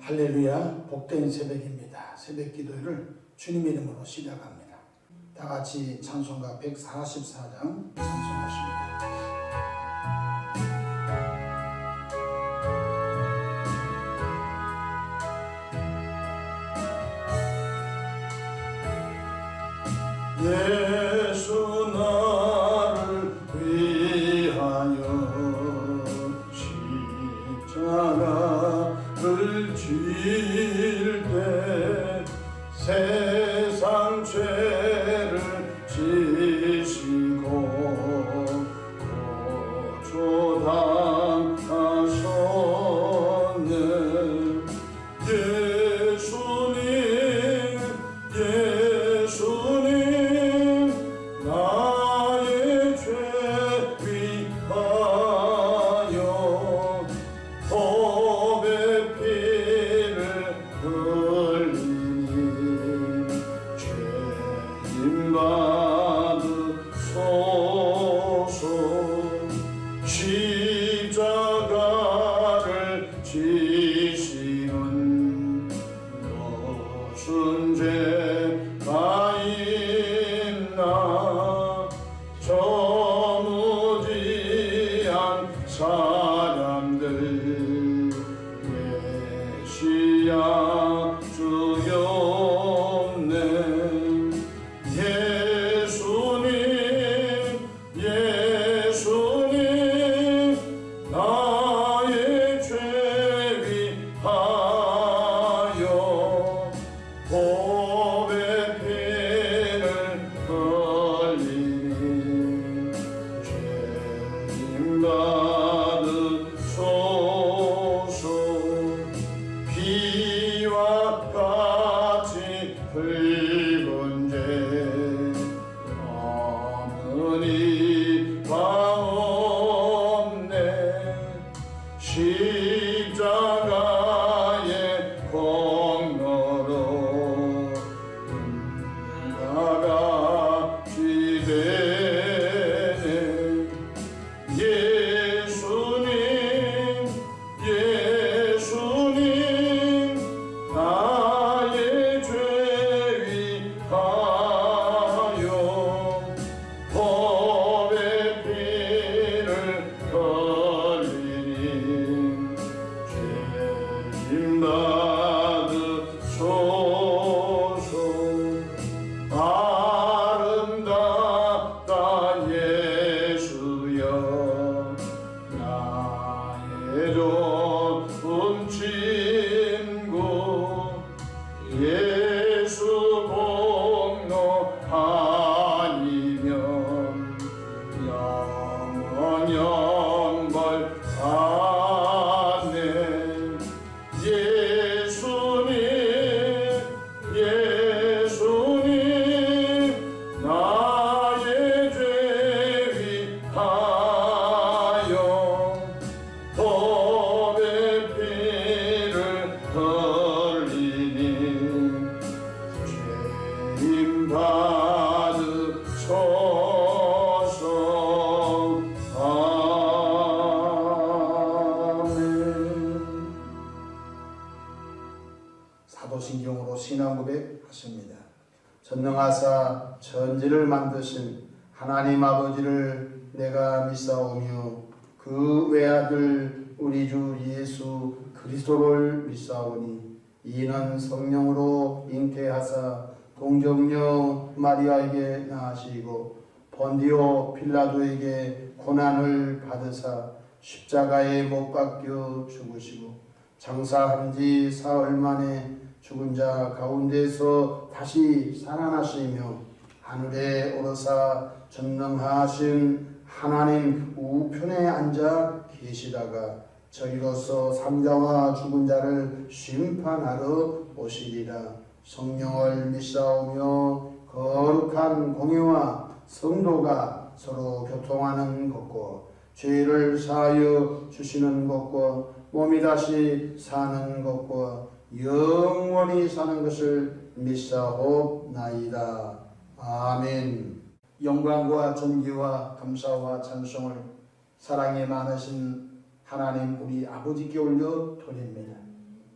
할렐루야, 복된 새벽입니다. 새벽 기도를 주님 이름으로 시작합니다. 다 같이 찬송가 144장 찬송하십니다. 예수 나를 위하여 십자가를 질 때 세상 죄를 지시고 고초당하셨네. 예수님 나의 죄 위하여 법의 피를 흘리니 죄인 받으소서. 십자가를 지시는 무슨 죄가 있나. 저 무지한 사람들 메시아 주여 없네. 예수님 나의 죄 위하여 법의 피를 흘리니 죄인 받으소서. 피와 같이 붉은 죄 어머니가 없네. 십자가의 공로로 나같이 되네. 예수님 나의 죄 위하여 법의 피를 흘리니 죄인 받으소서. 아름답다 예수여 나의 좋은 친구. 예수 공로 아니면 영원 영벌 받네. 예수님 나의 죄 위하여 법의 피를 흘리니 죄인 받으소서. 아멘. 사도신경으로 신앙 고백하십니다. 전능하사 천지를 만드신 하나님 아버지를 내가 믿사오며 그 외아들 우리 주 예수 그리스도를 믿사오니 이는 성령으로 잉태하사 동정녀 마리아에게 낳으시고 본디오 빌라도에게 고난을 받으사 십자가에 못 박혀 죽으시고 장사한 지 사흘 만에 죽은 자 가운데서 다시 살아나시며 하늘에 오르사 전능하신 하나님 우편에 앉아 계시다가 저희로서 삼자와 죽은 자를 심판하러 오시리라. 성령을 믿사오며 거룩한 공예와 성도가 서로 교통하는 것과 죄를 사하여 주시는 것과 몸이 다시 사는 것과 영원히 사는 것을 믿사옵나이다. 아멘. 영광과 존귀와 감사와 찬송을 사랑에 많으신 하나님 우리 아버지께 올려 드립니다.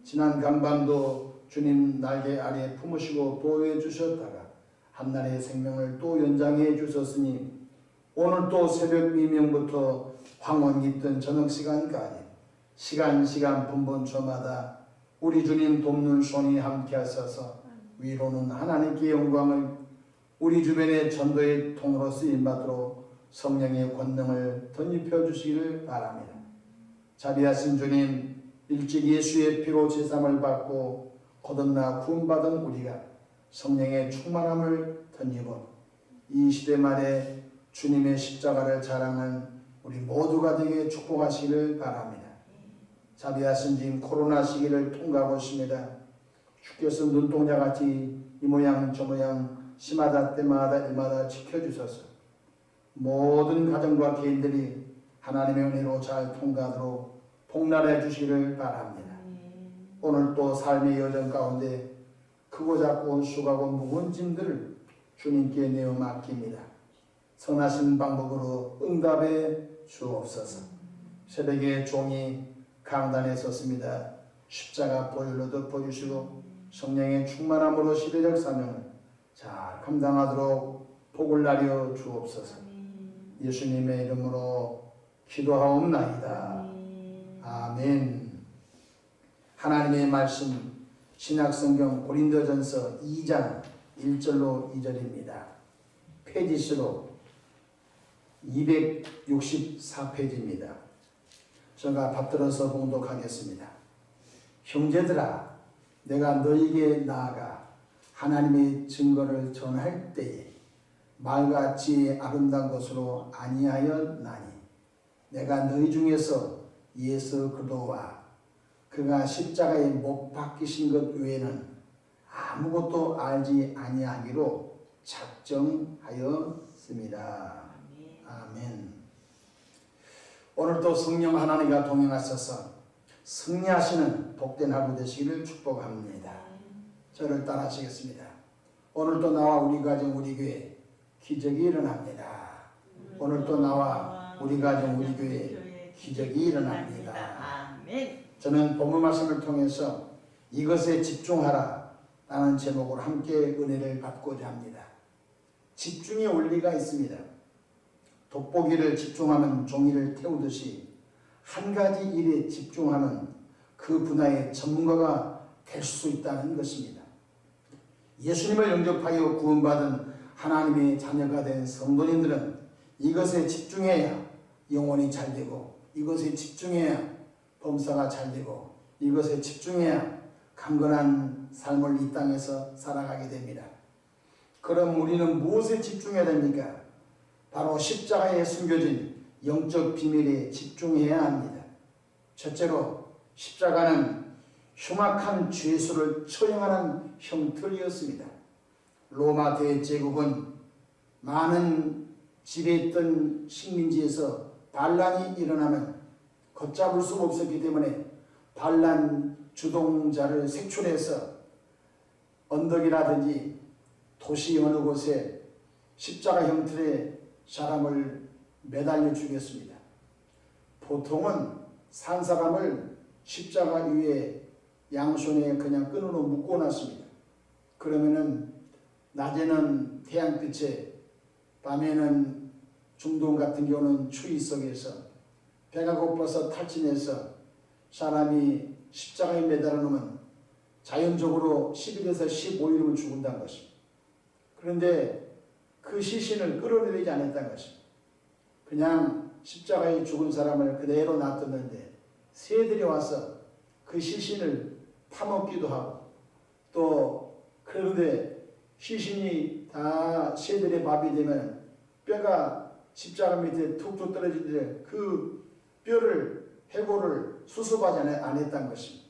지난 간밤도 주님 날개 아래 품으시고 보호해 주셨다가 한날의 생명을 또 연장해 주셨으니 오늘 또 새벽 미명부터 황혼 깃든 저녁 시간까지 시간 분분 저마다 우리 주님 돕는 손이 함께 하셔서 위로는 하나님께 영광을 우리 주변의 전도의 통로로 쓰임받도록 성령의 권능을 덧입혀 주시기를 바랍니다. 자비하신 주님, 일찍 예수의 피로 제삼을 받고 거듭나 구원받은 우리가 성령의 충만함을 덧입어 이 시대 말에 주님의 십자가를 자랑한 우리 모두가 되게 축복하시기를 바랍니다. 자비하신 주님, 코로나 시기를 통과하고 있습니다. 주께서 눈동자같이 이 모양 저 모양 시마다 때마다 일마다 지켜주셔서 모든 가정과 개인들이 하나님의 은혜로 잘 통과하도록 복날해 주시기를 바랍니다. 오늘 또 삶의 여정 가운데 크고 작고 수고하고 무거운 짐들을 주님께 내어 맡깁니다. 선하신 방법으로 응답해 주옵소서. 새벽에 종이 강단에 섰습니다. 십자가 보혈로 덮어주시고 성령의 충만함으로 시대적 사명을 잘 감당하도록 복을 나려 주옵소서. 예수님의 이름으로 기도하옵나이다. 아멘. 하나님의 말씀 신약성경 고린도전서 2장 1절로 2절입니다. 페이지수로 264페이지입니다. 제가 받들어서 봉독하겠습니다. 형제들아, 내가 너희에게 나아가 하나님의 증거를 전할 때에 말같이 아름다운 것으로 아니하였나니 내가 너희 중에서 예수 그리스도와 그가 십자가에 못 박히신 것 외에는 아무것도 알지 아니하기로 작정하였습니다. 아멘. 오늘도 성령 하나님과 동행하셔서 승리하시는 복된 하루 되시기를 축복합니다. 저를 따라하시겠습니다. 오늘도 나와 우리 가정 우리 교회 기적이 일어납니다. 오늘도 나와 우리 가정 우리 교회 기적이 일어납니다. 아멘. 저는 본문 말씀을 통해서 이것에 집중하라 라는 제목으로 함께 은혜를 받고자 합니다. 집중의 원리가 있습니다. 돋보기를 집중하면 종이를 태우듯이 한 가지 일에 집중하면 그 분야의 전문가가 될 수 있다는 것입니다. 예수님을 영접하여 구원받은 하나님의 자녀가 된 성도님들은 이것에 집중해야 영혼이 잘 되고, 이것에 집중해야 범사가 잘 되고, 이것에 집중해야 강건한 삶을 이 땅에서 살아가게 됩니다. 그럼 우리는 무엇에 집중해야 됩니까? 바로 십자가에 숨겨진 영적 비밀에 집중해야 합니다. 첫째로 십자가는 흉악한 죄수를 처형하는 형틀이었습니다. 로마 대제국은 많은 지배했던 식민지에서 반란이 일어나면 걷잡을 수 없었기 때문에 반란 주동자를 색출해서 언덕이라든지 도시 어느 곳에 십자가 형틀에 사람을 매달려 죽였습니다. 보통은 산 사람을 십자가 위에 양손에 그냥 끈으로 묶어 놨습니다. 그러면은 낮에는 태양빛에, 밤에는 중동 같은 경우는 추위 속에서 배가 고파서 탈진해서 사람이 십자가에 매달아 놓으면 자연적으로 10일에서 15일이면 죽는다는 것입니다. 그런데 그 시신을 끌어내리지 않았다는 것입니다. 그냥 십자가에 죽은 사람을 그대로 놔뒀는데 새들이 와서 그 시신을 파먹기도 하고, 또 그런데 시신이 다 새들의 밥이 되면 뼈가 십자가 밑에 툭툭 떨어지는데 그 뼈를 해골을 수습하지 안 했다는 것입니다.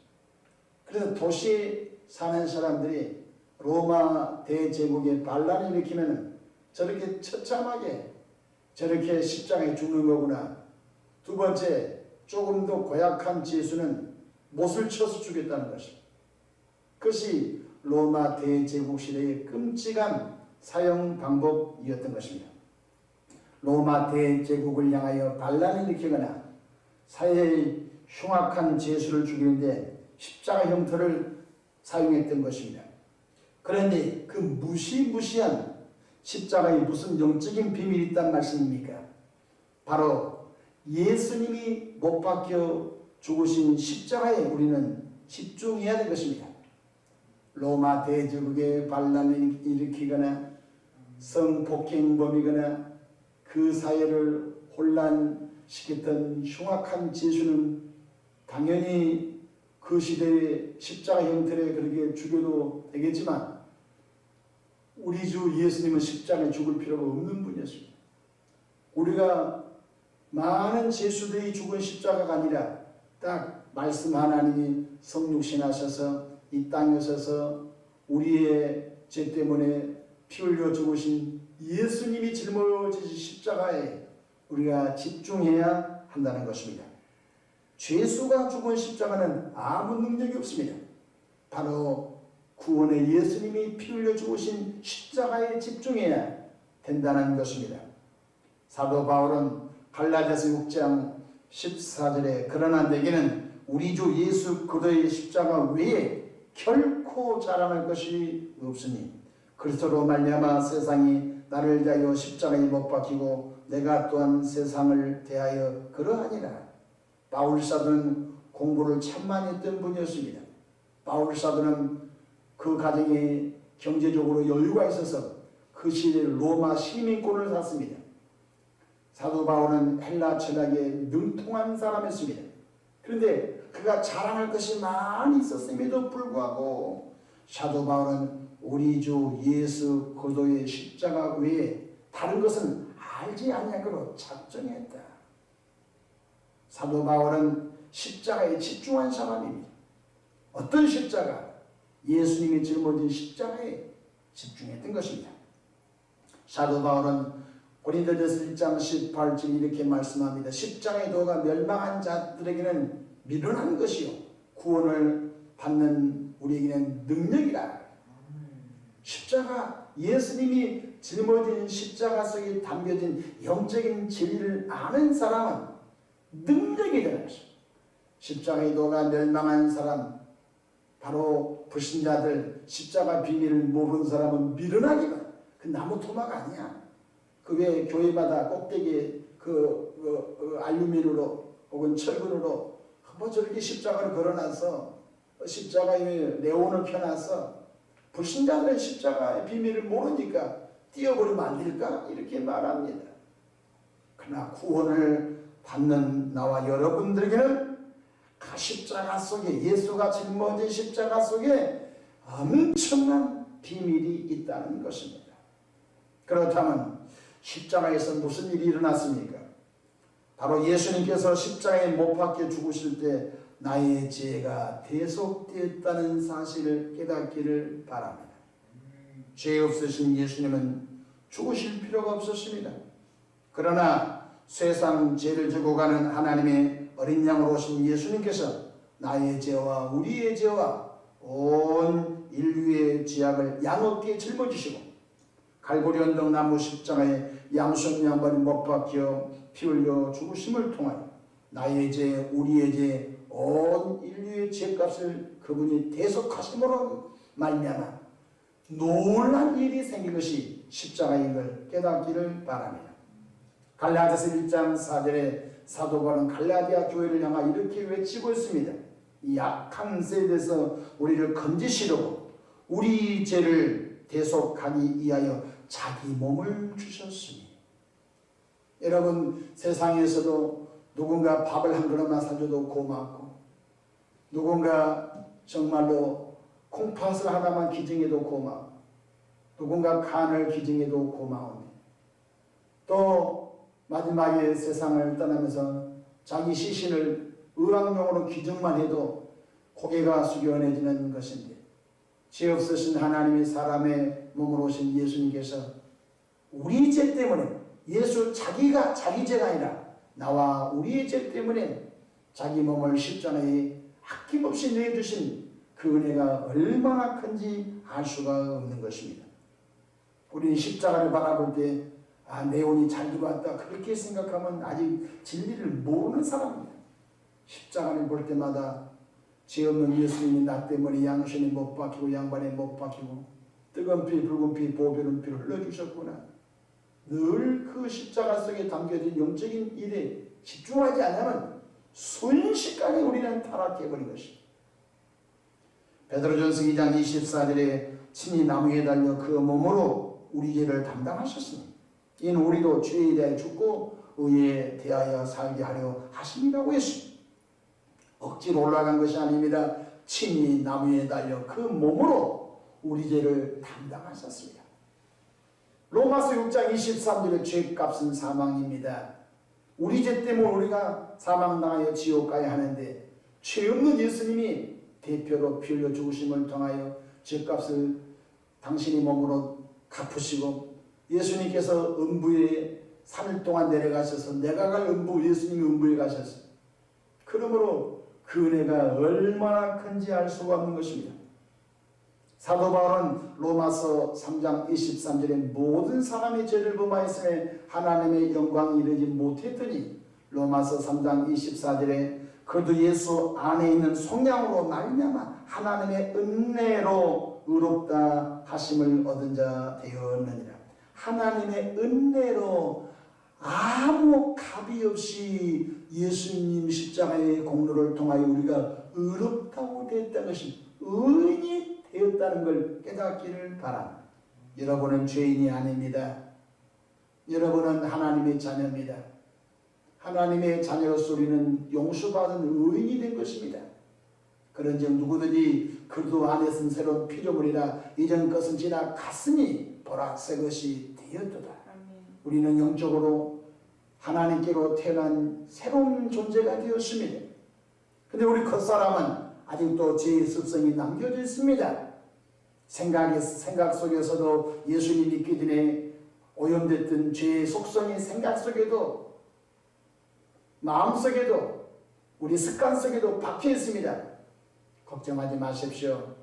그래서 도시에 사는 사람들이 로마 대제국의 반란을 일으키면 저렇게 처참하게 저렇게 십자가에 죽는 거구나. 두 번째, 조금 더 고약한 죄수는 못을 쳐서 죽였다는 것입니다. 그것이 로마 대제국 시대의 끔찍한 사형 방법이었던 것입니다. 로마 대제국을 향하여 반란을 일으키거나 사회의 흉악한 죄수를 죽이는데 십자가 형태를 사용했던 것입니다. 그런데 그 무시무시한 십자가에 무슨 영적인 비밀이 있단 말씀입니까? 바로 예수님이 못 박혀 죽으신 십자가에 우리는 집중해야 될 것입니다. 로마 대제국의 반란을 일으키거나 성폭행범이거나 그 사회를 혼란시켰던 흉악한 죄수는 당연히 그 시대의 십자가 형태로 그렇게 죽여도 되겠지만 우리 주 예수님은 십자가에 죽을 필요가 없는 분이었습니다. 우리가 많은 죄수들이 죽은 십자가가 아니라 딱 말씀 하나님이 성육신하셔서 이 땅에 오셔서 우리의 죄 때문에 피 흘려 죽으신 예수님이 짊어지신 십자가에 우리가 집중해야 한다는 것입니다. 죄수가 죽은 십자가는 아무 능력이 없습니다. 바로 구원의 예수님이 피 흘려 죽으신 십자가에 집중해야 된다는 것입니다. 사도 바울은 갈라디아서 6장 14절에 그러나 내게는 우리 주 예수 그리스도의 십자가 외에 결코 자랑할 것이 없으니 그리스도로 말미암아 세상이 나를 대하여 십자가에 못 박히고 내가 또한 세상을 대하여 그러하니라. 바울 사도는 공부를 참 많이 했던 분이었습니다. 바울 사도는 그 가정에 경제적으로 여유가 있어서 그 시대에 로마 시민권을 샀습니다. 사도 바울은 헬라 철학에 능통한 사람이었습니다. 그런데 그가 자랑할 것이 많이 있었음에도 불구하고 사도 바울은 우리 주 예수 그리스도의 십자가 외에 다른 것은 알지 아니하기로 작정했다. 사도 바울은 십자가에 집중한 사람입니다. 어떤 십자가? 예수님이 짊어진 십자가에 집중했던 것입니다. 사도 바울은 고린도전서 1장 18절 이렇게 말씀합니다. 십자가의 도가 멸망한 자들에게는 미련한 것이요 구원을 받는 우리에게는 능력이라. 십자가, 예수님이 짊어진 십자가 속에 담겨진 영적인 진리를 아는 사람은 능력이 되는 것입니다. 십자가의 도가 멸망한 사람, 바로 불신자들, 십자가 비밀을 모르는 사람은 미련하기만, 그 나무 토막 아니야. 그 왜 교회마다 꼭대기에 알루미늄으로 혹은 철근으로 뭐 저렇게 십자가를 걸어놔서 십자가에 네온을 켜놔서 불신자들은 십자가의 비밀을 모르니까 띄어버리면 안 될까? 이렇게 말합니다. 그러나 구원을 받는 나와 여러분들에게는 그 십자가 속에, 예수가 짊어진 십자가 속에 엄청난 비밀이 있다는 것입니다. 그렇다면 십자가에서 무슨 일이 일어났습니까? 바로 예수님께서 십자가에 못 박혀 죽으실 때 나의 죄가 대속되었다는 사실을 깨닫기를 바랍니다. 죄 없으신 예수님은 죽으실 필요가 없었습니다. 그러나 세상 죄를 지고 가는 하나님의 어린 양으로 오신 예수님께서 나의 죄와 우리의 죄와 온 인류의 죄악을 양어깨에 짊어지시고 갈보리 언덕 나무 십자가에 양손 양발이 못 박혀 피 흘려 죽으심을 통하여 나의 죄, 우리의 죄, 온 인류의 죄값을 그분이 대속하심으로 말미암아 놀란 일이 생긴 것이 십자가인 걸 깨닫기를 바랍니다. 갈라디아서 1장 4절에 사도 바울은 갈라디아 교회를 향하 이렇게 외치고 있습니다. 이 악한 세대에서 우리를 건지시려고 우리 죄를 대속하기 위하여 자기 몸을 주셨으니. 여러분, 세상에서도 누군가 밥을 한 그릇만 사줘도 고맙고, 누군가 정말로 콩팥을 하나만 기증해도 고마워, 누군가 간을 기증해도 고마운데, 또 마지막에 세상을 떠나면서 자기 시신을 의학용으로 기증만 해도 고개가 숙연해지는 것인데, 죄 없으신 하나님이 사람의 몸으로 오신 예수님께서 우리 죄 때문에, 예수 자기가 자기 죄가 아니라 나와 우리의 죄 때문에 자기 몸을 십자가에 아낌없이 내주신 그 은혜가 얼마나 큰지 알 수가 없는 것입니다. 우리는 십자가를 바라볼 때 내 운이 잘 들어왔다 그렇게 생각하면 아직 진리를 모르는 사람입니다. 십자가를 볼 때마다 죄 없는 예수님이 나 때문에 양신에 못 박히고 양반에 못 박히고 뜨거운 피 붉은 피 보배로운 피를 흘려주셨구나. 늘 그 십자가 속에 담겨진 영적인 일에 집중하지 않으면 순식간에 우리는 타락해버린 것입니다. 베드로전서 2장 24절에 친히 나무에 달려 그 몸으로 우리 죄를 담당하셨으니 이는 우리도 죄에 대하여 죽고 의에 대하여 살게 하려 하심이라고 했습니다. 억지로 올라간 것이 아닙니다. 친히 나무에 달려 그 몸으로 우리 죄를 담당하셨습니다. 로마서 6장 23절에 죄값은 사망입니다. 우리 죄 때문에 우리가 사망당하여 지옥 가야 하는데 죄 없는 예수님이 대표로 피 흘려 죽으심을 통하여 죄값을 당신이 몸으로 갚으시고 예수님께서 음부에 3일 동안 내려가셔서 내가 갈 음부 예수님이 음부에 가셨어요. 그러므로 그 은혜가 얼마나 큰지 알 수가 없는 것입니다. 사도 바울은 로마서 3장 23절에 모든 사람이 죄를 범하였음에 하나님의 영광이 이르지 못했더니 로마서 3장 24절에 그도 예수 안에 있는 속량으로 말미암아 하나님의 은혜로 의롭다 하심을 얻은 자 되었느니라. 하나님의 은혜로 아무 값이 없이 예수님 십자가의 공로를 통하여 우리가 의롭다고 되었다는 것이 의인이 되었다는 걸 깨닫기를 바랍니다. 여러분은 죄인이 아닙니다. 여러분은 하나님의 자녀입니다. 하나님의 자녀로서 우리는 용서받은 의인이 된 것입니다. 그런즉 누구든지 그리스도 안에서는 새로운 피조물이라 이전 것은 지나갔으니 보라 새 것이 되었도다. 우리는 영적으로 하나님께로 태어난 새로운 존재가 되었습니다. 그런데 우리 겉사람은 아직도 죄의 습성이 남겨져 있습니다. 생각 속에서도 예수님 믿기 전에 오염됐던 죄의 속성이 생각 속에도 마음속에도 우리 습관 속에도 박혀 있습니다. 걱정하지 마십시오.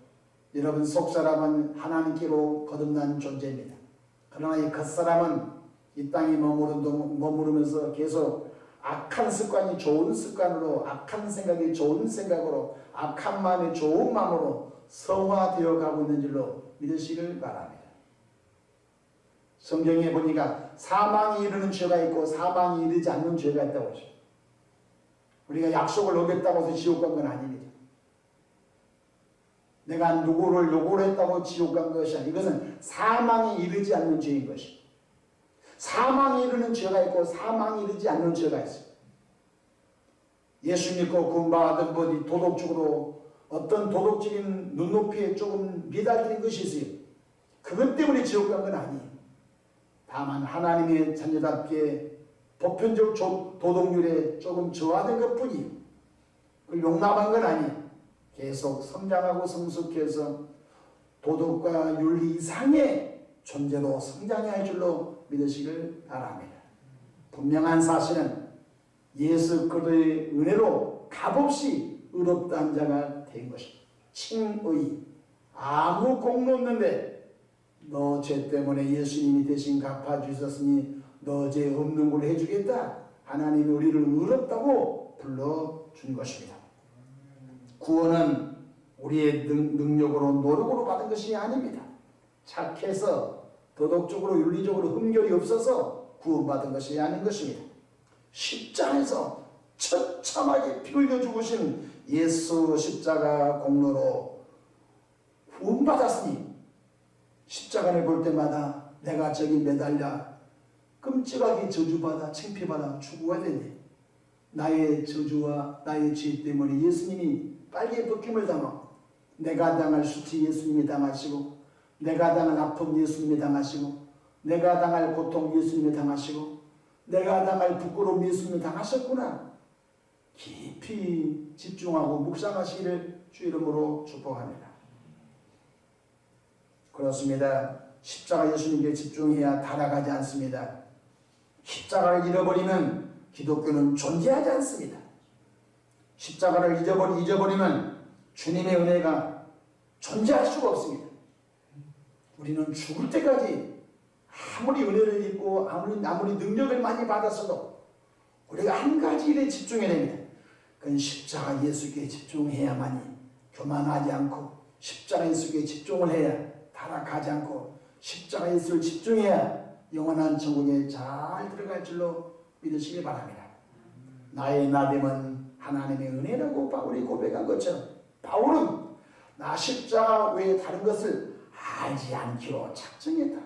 여러분 속사람은 하나님께로 거듭난 존재입니다. 그러나 이 겉사람은 이 땅에 머무르면서 계속 악한 습관이 좋은 습관으로, 악한 생각이 좋은 생각으로, 악한 마음이 좋은 마음으로 성화되어 가고 있는 줄로 믿으시길 바랍니다. 성경에 보니까 사망이 이르는 죄가 있고 사망이 이르지 않는 죄가 있다고 하죠. 우리가 약속을 어겼다고 해서 지옥 간 건 아닙니다. 내가 누구를 요구를 했다고 지옥 간 것이 아니고 이것은 사망이 이르지 않는 죄인 것입니다. 사망이 이르는 죄가 있고 사망이 이르지 않는 죄가 있어요. 예수 믿고 구원받은 분이 도덕적으로 어떤 도덕적인 눈높이에 조금 미달된 것이 있어요. 그것 때문에 지옥 간 건 아니에요. 다만 하나님의 자녀답게 보편적 도덕률에 조금 저하된 것뿐이에요. 그걸 용납한 건 아니에요. 계속 성장하고 성숙해서 도덕과 윤리 이상의 존재로 성장해야 할 줄로 믿으시길 바랍니다. 분명한 사실은 예수 그리스도의 은혜로 값없이 의롭다한 자가 된 것입니다. 칭의, 아무 공로 없는데 너 죄 때문에 예수님이 대신 갚아주셨으니 너 죄 없는 걸 해주겠다. 하나님이 우리를 의롭다고 불러준 것입니다. 구원은 우리의 능력으로 노력으로 받은 것이 아닙니다. 착해서 도덕적으로 윤리적으로 흠결이 없어서 구원받은 것이 아닌 것입니다. 십자가에서 처참하게 피 흘려 죽으신 예수 십자가 공로로 구원받았으니 십자가를 볼 때마다 내가 저기 매달려 끔찍하게 저주받아 창피받아 죽어야 되니 나의 저주와 나의 죄 때문에 예수님이 빨개 벗김을 당하고 내가 당할 수치 예수님이 당하시고 내가 당할 아픔 예수님이 당하시고 내가 당할 고통 예수님이 당하시고 내가 당할 부끄러움 예수님이 당하셨구나. 깊이 집중하고 묵상하시기를 주 이름으로 축복합니다. 그렇습니다. 십자가 예수님께 집중해야 타락하지 않습니다. 십자가를 잃어버리면 기독교는 존재하지 않습니다. 십자가를 잊어버리면 주님의 은혜가 존재할 수가 없습니다. 우리는 죽을 때까지 아무리 은혜를 입고 아무리 능력을 많이 받았어도 우리가 한 가지 일에 집중해야 됩니다. 그건 십자가 예수께 집중해야만이 교만하지 않고 십자가 예수께 집중을 해야 타락하지 않고 십자가 예수를 집중해야 영원한 천국에 잘 들어갈 줄로 믿으시기 바랍니다. 나의 나됨은 하나님의 은혜라고 바울이 고백한 것처럼 바울은 나 십자가 외에 다른 것을 알지 않기로 작정했다.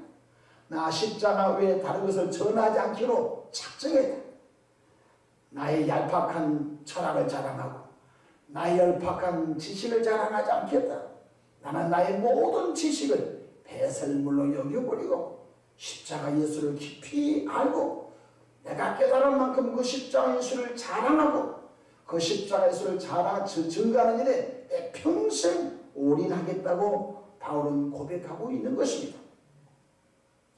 나 십자가 외에 다른 것을 전하지 않기로 작정했다. 나의 얄팍한 철학을 자랑하고 나의 얄팍한 지식을 자랑하지 않겠다. 나는 나의 모든 지식을 배설물로 여겨버리고 십자가 예수를 깊이 알고 내가 깨달은 만큼 그 십자가 예수를 자랑하고 그 십자가 예수를 증거하는 일에 내 평생 올인하겠다고 바울은 고백하고 있는 것입니다.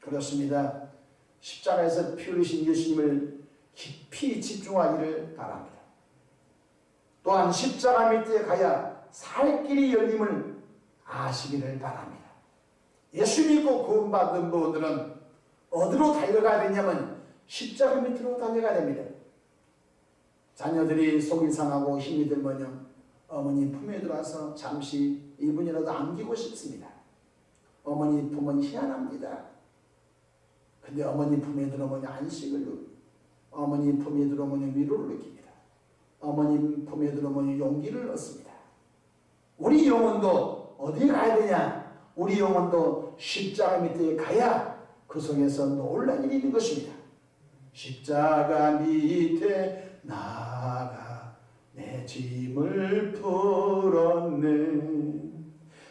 그렇습니다. 십자가에서 피 흘리신 예수님을 깊이 집중하기를 바랍니다. 또한 십자가 밑에 가야 살 길이 열림을 아시기를 바랍니다. 예수 믿고 구원받은 분들은 어디로 달려가야 되냐면 십자가 밑으로 달려가야 됩니다. 자녀들이 속이 상하고 힘이 들면요 어머니 품에 들어와서 잠시 1분이라도 안기고 싶습니다. 어머니 품은 희한합니다. 근데 어머니 품에 들어오면 안식을 누립니다. 어머니 품에 들어오면 위로를 느낍니다. 어머니 품에 들어오면 용기를 얻습니다. 우리 영혼도 어디에 가야 되냐? 우리 영혼도 십자가 밑에 가야 그 속에서 놀란 일이 있는 것입니다. 십자가 밑에 나가 내 짐을 풀었네.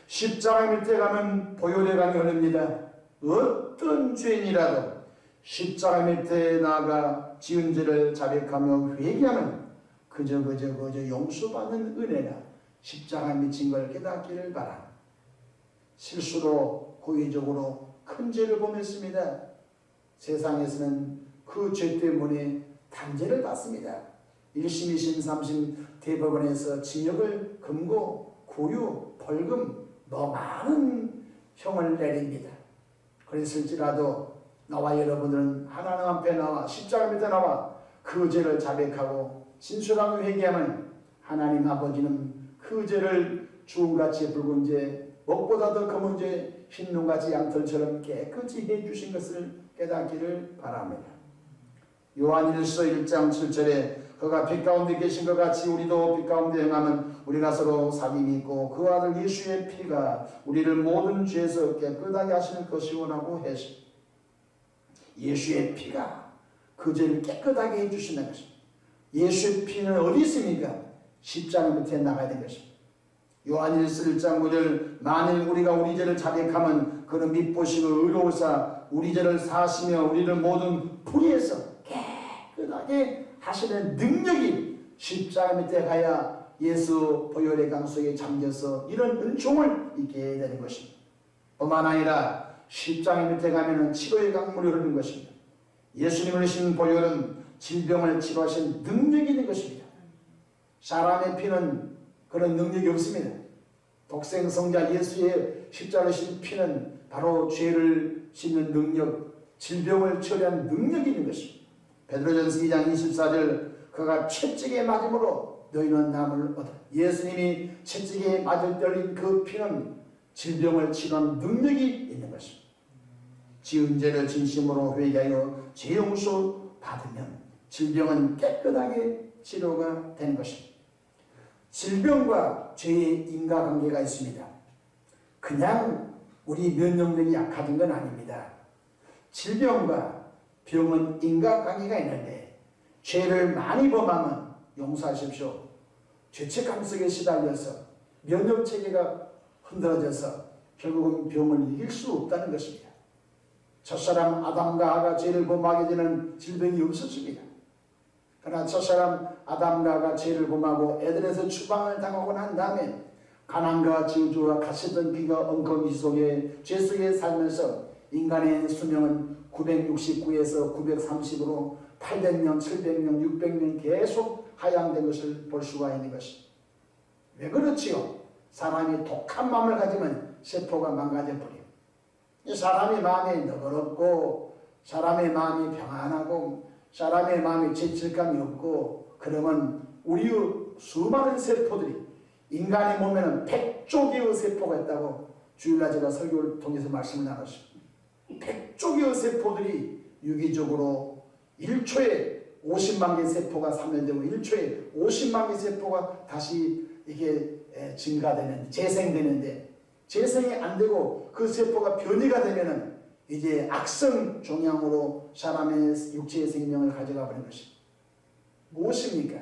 십자가 밑에 가면 보혈의 강이 흐릅니다. 어떤 죄인이라도 십자가 밑에 나가 지은 죄를 자백하며 회개하면 그저 용서받는 은혜가 십자가 미친 걸 깨닫기를 바랍니다. 실수로 고의적으로 큰 죄를 범했습니다. 세상에서는 그 죄 때문에 단죄를 받습니다. 1심, 2심, 3심 대법원에서 징역을 금고, 구유, 벌금 더 많은 형을 내립니다. 그랬을지라도 나와 여러분들은 하나님 앞에 나와 십자가 밑에 나와 그 죄를 자백하고 진실하게 회개하면 하나님 아버지는 그 죄를 주홍같이 붉은 죄, 먹보다 더 검은 죄, 흰눈같이 양털처럼 깨끗이 해주신 것을 깨닫기를 바랍니다. 요한일서 1장 7절에 그가 빛 가운데 계신 것 같이 우리도 빛 가운데 행하면 우리가 서로 사귐이 있고 그 아들 예수의 피가 우리를 모든 죄에서 깨끗하게 하실 것이오라고 했습니다. 예수의 피가 그 죄를 깨끗하게 해주신다는 것입니다. 예수의 피는 어디 있습니까? 십자가 밑에 나가야 되는 것입니다. 요한일서 1장 9절 만일 우리가 우리 죄를 자백하면 그는 믿보시고 의로우사 우리 죄를 사하시며 우리를 모든 불의에서 깨끗하게 하시는 능력이 십자가 밑에 가야 예수 보혈의 강 속에 잠겨서 이런 은총을 있게 되는 것입니다. 뿐만 아니라 십자가 밑에 가면은 치료의 강물이 흐르는 것입니다. 예수님을 흘리신 보혈은 질병을 치료하신 능력이 있는 것입니다. 사람의 피는 그런 능력이 없습니다. 독생성자 예수의 십자가를 신 피는 바로 죄를 씻는 능력, 질병을 처리하는 능력이 있는 것입니다. 베드로전서 2장 24절 그가 채찍에 맞음으로 너희는 남을 얻어. 예수님이 채찍에 맞을 떨린 그 피는 질병을 치료하는 능력이 있는 것입니다. 지은 죄를 진심으로 회개하여 죄 용서 받으면 질병은 깨끗하게 치료가 되는 것입니다. 질병과 죄의 인과관계가 있습니다. 그냥 우리 면역력이 약해진 건 아닙니다. 질병과 병은 인과관계가 있는데 죄를 많이 범하면 용서하십시오. 죄책감 속에 시달려서 면역체계가 흔들어져서 결국은 병을 이길 수 없다는 것입니다. 첫사람 아담과 하가 죄를 범하게 되는 질병이 없었습니다. 그러나 첫사람 아담과 하가 죄를 범하고 에덴에서 추방을 당하고 난 다음에 가난과 저주와 갇혔던 비가 엉거미 속에 죄 속에 살면서 인간의 수명은 969에서 930으로 800년, 700년, 600년 계속 하향된 것을 볼 수가 있는 것입니다. 왜 그렇지요? 사람이 독한 마음을 가지면 세포가 망가져버려요. 사람의 마음이 너그럽고 사람의 마음이 평안하고 사람의 마음이 죄책감이 없고 그러면 우리의 수많은 세포들이 인간의 몸에는 100조개의 세포가 있다고 주일날 제가 설교를 통해서 말씀을 나눴습니다. 100조개의 세포들이 유기적으로 1초에 50만 개 세포가 사멸되고 1초에 50만 개 세포가 다시 이게 증가되는, 재생되는데, 재생이 안 되고 그 세포가 변이가 되면은 이제 악성 종양으로 사람의 육체의 생명을 가져가 버리는 것입니다. 무엇입니까?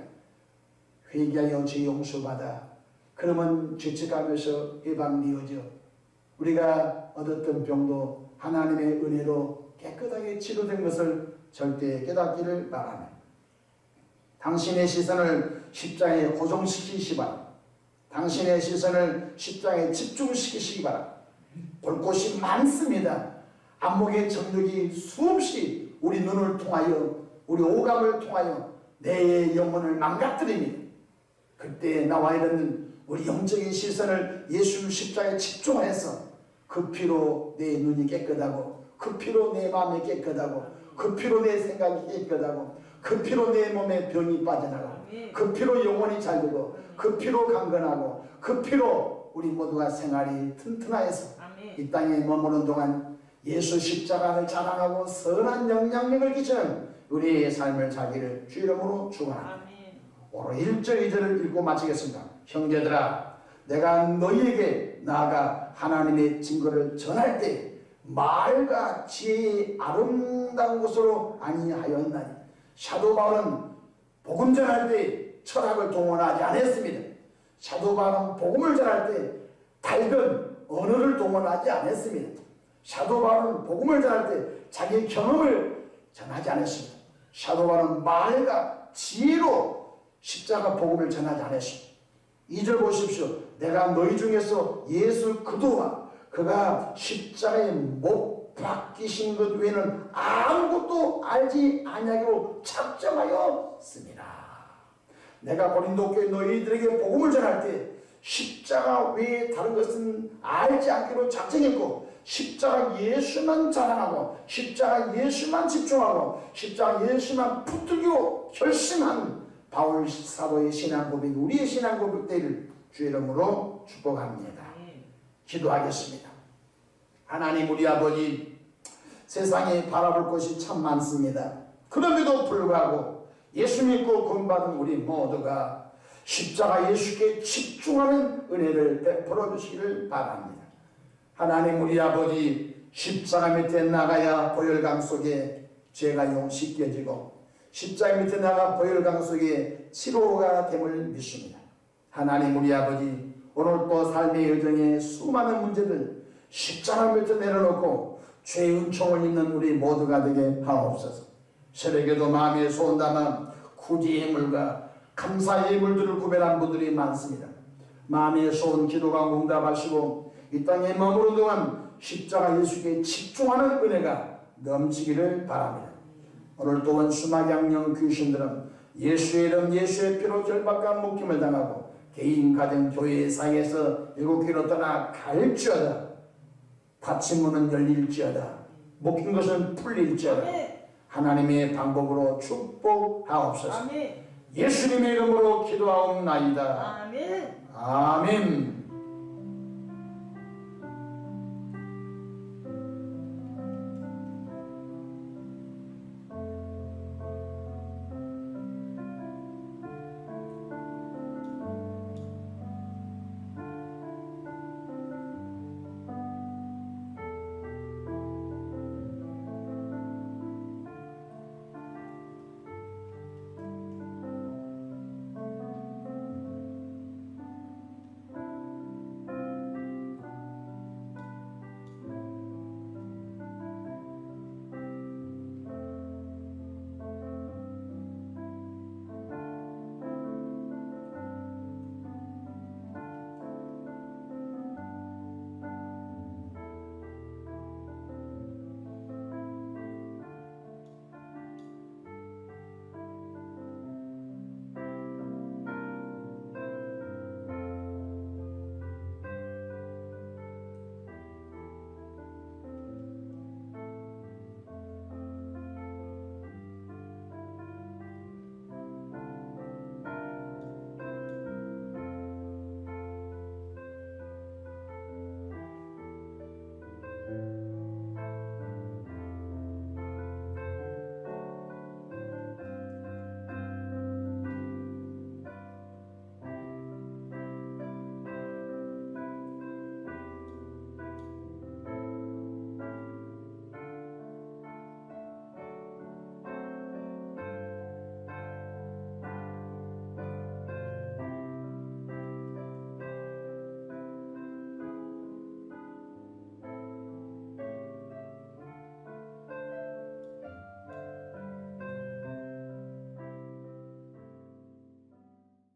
회개하여 죄 용서받아 그러면 죄책감에서 해방되어져 우리가 얻었던 병도 하나님의 은혜로 깨끗하게 치료된 것을 절대 깨닫기를 바라며, 당신의 시선을 십자가에 고정시키시 바랍니다. 당신의 시선을 십자가에 집중시키시기 바랍니다. 볼 곳이 많습니다. 안목의 정력이 수없이 우리 눈을 통하여, 우리 오감을 통하여 내 영혼을 망가뜨립니다. 그때 나와 있는 우리 영적인 시선을 예수 십자가에 집중해서 그 피로 내 눈이 깨끗하고, 그 피로 내 마음이 깨끗하고, 그 피로 내 생각이 깨끗하고, 그 피로 내 몸에 병이 빠져나가고, 그 피로 영혼이 잘 되고, 그 피로 강건하고, 그 피로 우리 모두가 생활이 튼튼하여서 이 땅에 머무는 동안 예수 십자가를 자랑하고 선한 영향력을 끼치는 우리의 삶을 살기를 주 이름으로 축원합니다. 오늘 1절 2절을 읽고 마치겠습니다. 형제들아, 내가 너희에게 나아가 하나님의 증거를 전할 때 말과 지혜의 아름다운 것으로 아니하였나니. 사도 바울은 복음 전할 때 철학을 동원하지 않았습니다. 사도 바울은 복음을 전할 때 밝은 언어를 동원하지 않았습니다. 사도 바울은 복음을 전할 때 자기 경험을 전하지 않았습니다. 사도 바울은 말과 지혜로 십자가 복음을 전하지 않았습니다. 2절 보십시오. 내가 너희 중에서 예수 그도와 그가 십자가에 못 박히신 것 외에는 아무것도 알지 아니하기로 작정하였습니다. 내가 고린도 교회 너희들에게 복음을 전할 때 십자가 외에 다른 것은 알지 않기로 작정했고, 십자가 예수만 자랑하고, 십자가 예수만 집중하고, 십자가 예수만 붙들기로 결심한 바울 사도의 신앙 고백, 우리의 신앙 고백 되기를 주 이름으로 축복합니다. 기도하겠습니다. 하나님 우리 아버지, 세상에 바라볼 것이 참 많습니다. 그럼에도 불구하고 예수 믿고 구원받은 우리 모두가 십자가 예수께 집중하는 은혜를 베풀어 주시기를 바랍니다. 하나님 우리 아버지, 십자가 밑에 나가야 보혈강 속에 죄가 씻겨지고, 십자가 밑에 나가 보혈강 속에 치료가 됨을 믿습니다. 하나님 우리 아버지, 오늘 또 삶의 여정에 수많은 문제들 십자가 밑에 내려놓고 죄의 은총을 입는 우리 모두가 되게 하옵소서. 새벽에도 마음에 소원 담아 구제의 물과 감사의 물들을 구별한 분들이 많습니다. 마음의 소원 기도가 응답하시고 이 땅에 머무는 동안 십자가 예수께 집중하는 은혜가 넘치기를 바랍니다. 오늘 또한 수막양령 귀신들은 예수의 이름 예수의 피로 절박한 묶임을 당하고 개인 가정 교회 사이에서 일곱교로 떠나 갈지어다. 닫힌 문은 열릴지어다. 묶인 것은 풀릴지어다. 하나님의 방법으로 축복하옵소서. 예수님의 이름으로 기도하옵나이다. 아멘.